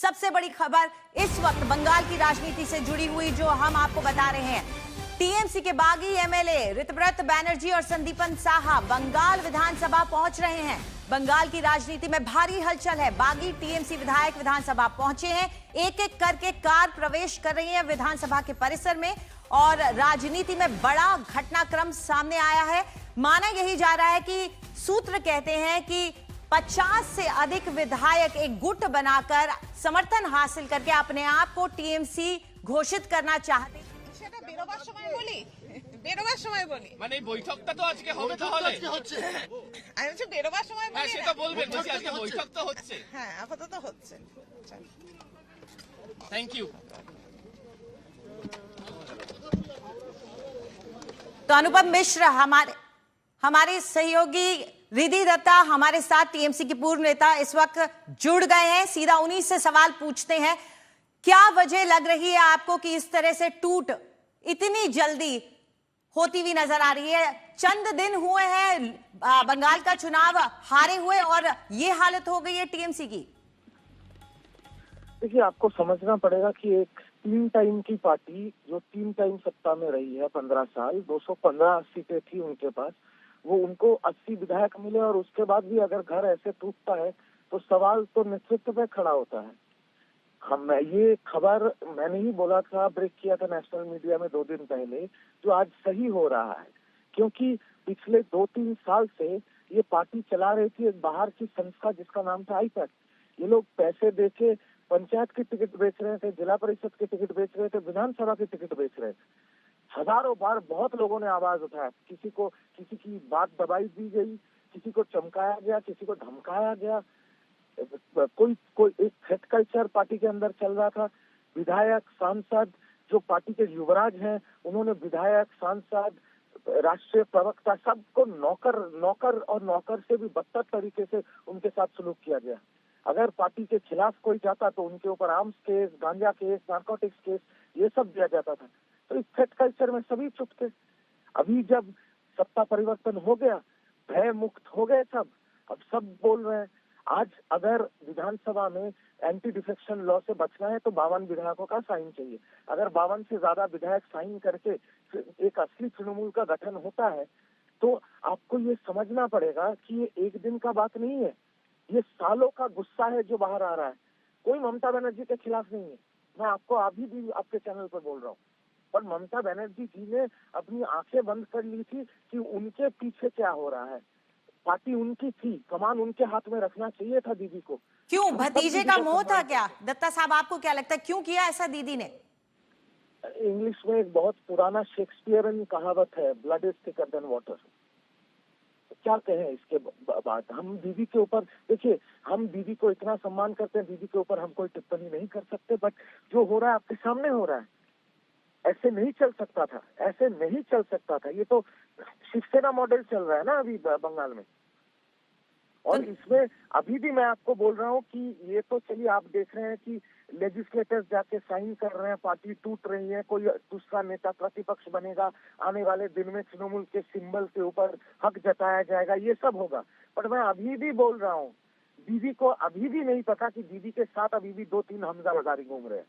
सबसे बड़ी खबर इस वक्त बंगाल की राजनीति से जुड़ी हुई जो हम आपको बता रहे हैं। टीएमसी के बागी एमएलए ऋतव्रत बैनर्जी और संदीपन साहा बंगाल विधानसभा पहुंच रहे हैं। बंगाल की राजनीति में भारी हलचल है। बागी टीएमसी विधायक विधानसभा पहुंचे हैं, एक एक करके कार प्रवेश कर रही है विधानसभा के परिसर में और राजनीति में बड़ा घटनाक्रम सामने आया है। माना यही जा रहा है कि सूत्र कहते हैं कि 50 से अधिक विधायक एक गुट बनाकर समर्थन हासिल करके अपने आप को टीएमसी घोषित करना चाहते हैं। সেটা বেরোবার সময় বলি, বেরোবার সময় বলি, মানে এই বৈঠকটা তো আজকে হবে তাহলে হচ্ছে। আমি বলছি বেরোবার সময় হ্যাঁ বলি। সেটা বলবেন, বলছি আজকে বৈঠক তো হচ্ছে। হ্যাঁ আপাতত হচ্ছে। Thank you. तो अनुपम मिश्र हमारे सहयोगी रिधि दत्ता हमारे साथ टीएमसी की पूर्व नेता इस वक्त जुड़ गए हैं। सीधा उन्हीं से सवाल पूछते हैं, क्या वजह लग रही है आपको कि इस तरह से टूट इतनी जल्दी होती हुई नजर आ रही है? चंद दिन हुए हैं बंगाल का चुनाव हारे हुए और ये हालत हो गई है टीएमसी की। देखिए, आपको समझना पड़ेगा कि एक 3 टाइम की पार्टी जो 3 टाइम सत्ता में रही है 15 साल, 215 सीटें थी उनके पास, वो उनको 80 विधायक मिले और उसके बाद भी अगर घर ऐसे टूटता है तो सवाल तो नेतृत्व पे खड़ा होता है। ये खबर मैंने ही बोला था, ब्रेक किया था नेशनल मीडिया में 2 दिन पहले, जो आज सही हो रहा है, क्योंकि पिछले 2-3 साल से ये पार्टी चला रही थी एक बाहर की संस्था जिसका नाम था आईपैक। ये लोग पैसे देके पंचायत की टिकट बेच रहे थे, जिला परिषद की टिकट बेच रहे थे, विधानसभा की टिकट बेच रहे थे। हजारों बार बहुत लोगों ने आवाज उठाया, किसी की बात दबाई दी गई, किसी को चमकाया गया, किसी को धमकाया गया। कोई एक थ्रेट कल्चर पार्टी के अंदर चल रहा था। विधायक सांसद जो पार्टी के युवराज हैं, उन्होंने विधायक सांसद राष्ट्रीय प्रवक्ता सबको नौकर से भी बदतर तरीके से उनके साथ सलूक किया गया। अगर पार्टी के खिलाफ कोई जाता तो उनके ऊपर आर्म्स केस, गांजा केस, नारकोटिक्स केस ये सब दिया जाता था। तो इस थ्रेट कल्चर में सभी चुप थे। अभी जब सत्ता परिवर्तन हो गया, भय मुक्त हो गए सब, अब सब बोल रहे हैं। आज अगर विधानसभा में एंटी डिफेक्शन लॉ से बचना है तो 52 विधायकों का साइन चाहिए। अगर 52 से ज्यादा विधायक साइन करके एक असली तृणमूल का गठन होता है तो आपको ये समझना पड़ेगा कि ये एक दिन का बात नहीं है, ये सालों का गुस्सा है जो बाहर आ रहा है। कोई ममता बनर्जी के खिलाफ नहीं है, मैं आपको अभी भी आपके चैनल पर बोल रहा हूँ, पर ममता बनर्जी जी ने अपनी आंखें बंद कर ली थी कि उनके पीछे क्या हो रहा है। पार्टी उनकी थी, कमान उनके हाथ में रखना चाहिए था दीदी को। क्यों? भतीजे का मोह था क्या? दत्ता साहब, आपको क्या लगता है क्यों किया ऐसा दीदी ने? इंग्लिश में एक बहुत पुराना शेक्सपियरन कहावत है, blood is thicker than water. क्या कहें इसके बाद? हम दीदी के ऊपर, देखिए, हम दीदी को इतना सम्मान करते हैं, दीदी के ऊपर हम कोई टिप्पणी नहीं कर सकते, बट जो हो रहा है आपके सामने हो रहा है। ऐसे नहीं चल सकता था, ऐसे नहीं चल सकता था। ये तो शिवसेना मॉडल चल रहा है ना अभी बंगाल में। और इसमें अभी भी मैं आपको बोल रहा हूँ कि ये तो चलिए आप देख रहे हैं कि लेजिस्लेटर्स जाके साइन कर रहे हैं, पार्टी टूट रही है, कोई दूसरा नेता प्रतिपक्ष बनेगा, आने वाले दिन में तृणमूल के सिंबल के ऊपर हक जताया जाएगा, ये सब होगा। पर मैं अभी भी बोल रहा हूँ, दीदी को अभी भी नहीं पता कि दीदी के साथ अभी भी 2-3 हमजा लगारी घूम रहे हैं।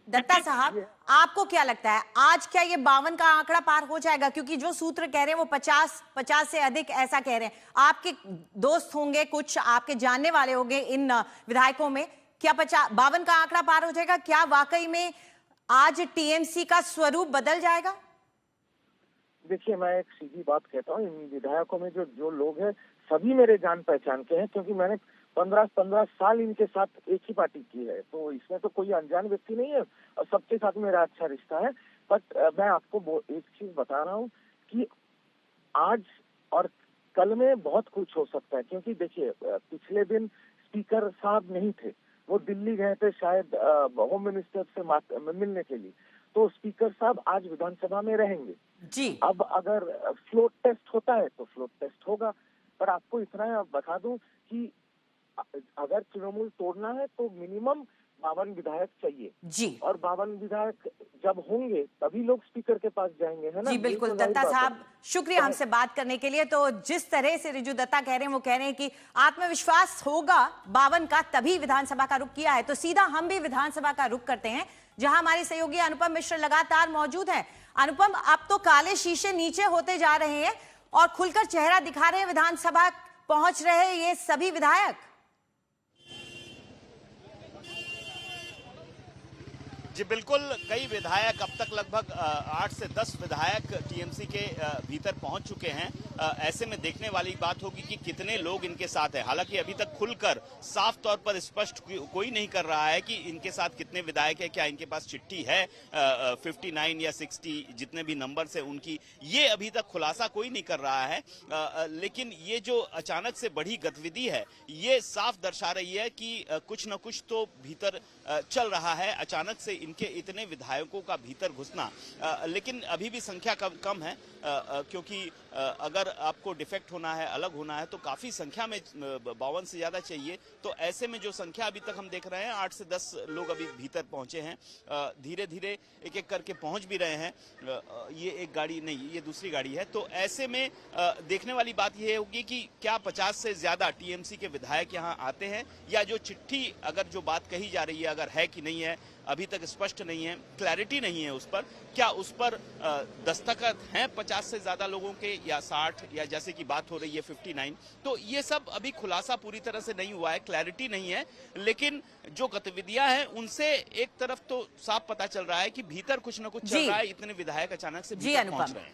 दत्ता साहब, आपको क्या लगता है आज क्या ये 52 का आंकड़ा पार हो जाएगा? क्योंकि जो सूत्र कह रहे हैं वो 50 से अधिक ऐसा कह रहे हैं। आपके दोस्त होंगे, कुछ आपके जानने वाले होंगे इन विधायकों में, क्या 52 का आंकड़ा पार हो जाएगा? क्या वाकई में आज टीएमसी का स्वरूप बदल जाएगा? देखिए, मैं एक सीधी बात कहता हूँ, इन विधायकों में जो लोग हैं सभी मेरे जान पहचान के हैं, क्योंकि मैंने 15 साल इनके साथ एक ही पार्टी की है, तो इसमें तो कोई अनजान व्यक्ति नहीं है और सबके साथ मेरा अच्छा रिश्ता है। बट मैं आपको एक चीज बता रहा हूँ कि आज और कल में बहुत कुछ हो सकता है, क्योंकि देखिए पिछले दिन स्पीकर साहब नहीं थे, वो दिल्ली गए थे शायद होम मिनिस्टर से मिलने के लिए, तो स्पीकर साहब आज विधानसभा में रहेंगे जी। अब अगर फ्लोट टेस्ट होता है तो फ्लोट टेस्ट होगा, पर आपको इतना बता दूं कि अगर तृणमूल तोड़ना है तो मिनिमम 52 विधायक चाहिए जी। और 52 विधायक जब होंगे तभी लोग स्पीकर के पास जाएंगे, है ना? जी बिल्कुल। ये तो दत्ता जाहिर बात है। साहब शुक्रिया हमसे बात करने के लिए। तो जिस तरह से रिजू दत्ता कह रहे हैं, वो कह रहे हैं कि आत्मविश्वास होगा 52 का तभी विधानसभा का रुख किया है। तो सीधा हम भी विधानसभा का रुख करते हैं, जहां हमारे सहयोगी अनुपम मिश्र लगातार मौजूद हैं। अनुपम, अब तो काले शीशे नीचे होते जा रहे हैं और खुलकर चेहरा दिखा रहे हैं विधानसभा पहुंच रहे ये सभी विधायक। जी बिल्कुल, कई विधायक अब तक लगभग 8 से 10 विधायक टीएमसी के भीतर पहुंच चुके हैं। ऐसे में देखने वाली बात होगी कि कितने लोग इनके साथ हैं। हालांकि अभी तक खुलकर साफ तौर पर स्पष्ट कोई नहीं कर रहा है कि इनके साथ कितने विधायक है, क्या इनके पास चिट्ठी है 59 या 60 जितने भी नंबर से उनकी, ये अभी तक खुलासा कोई नहीं कर रहा है। लेकिन ये जो अचानक से बढ़ी गतिविधि है, ये साफ दर्शा रही है कि कुछ न कुछ तो भीतर चल रहा है। अचानक से इनके इतने विधायकों का भीतर घुसना, लेकिन अभी भी संख्या कम है, क्योंकि अगर आपको डिफेक्ट होना है, अलग होना है, तो काफी संख्या में 52 से ज्यादा चाहिए। तो ऐसे में जो संख्या अभी तक हम देख रहे हैं 8 से 10 लोग अभी भीतर पहुंचे हैं। धीरे धीरे एक एक करके पहुंच भी रहे हैं। ये एक गाड़ी नहीं, ये दूसरी गाड़ी है। तो ऐसे में देखने वाली बात यह होगी कि क्या 50 से ज्यादा टीएमसी के विधायक यहाँ आते हैं, या जो चिट्ठी अगर जो बात कही जा रही है अगर है कि नहीं है अभी तक स्पष्ट नहीं है, क्लैरिटी नहीं है उस पर। क्या उस पर दस्तखत हैं 50 से ज्यादा लोगों के, या 60, या जैसे कि बात हो रही है 59। तो ये सब अभी खुलासा पूरी तरह से नहीं हुआ है, क्लैरिटी नहीं है। लेकिन जो गतिविधियां हैं उनसे एक तरफ तो साफ पता चल रहा है कि भीतर कुछ न कुछ चल रहा है। इतने विधायक अचानक से भीतर पहुंच रहे हैं।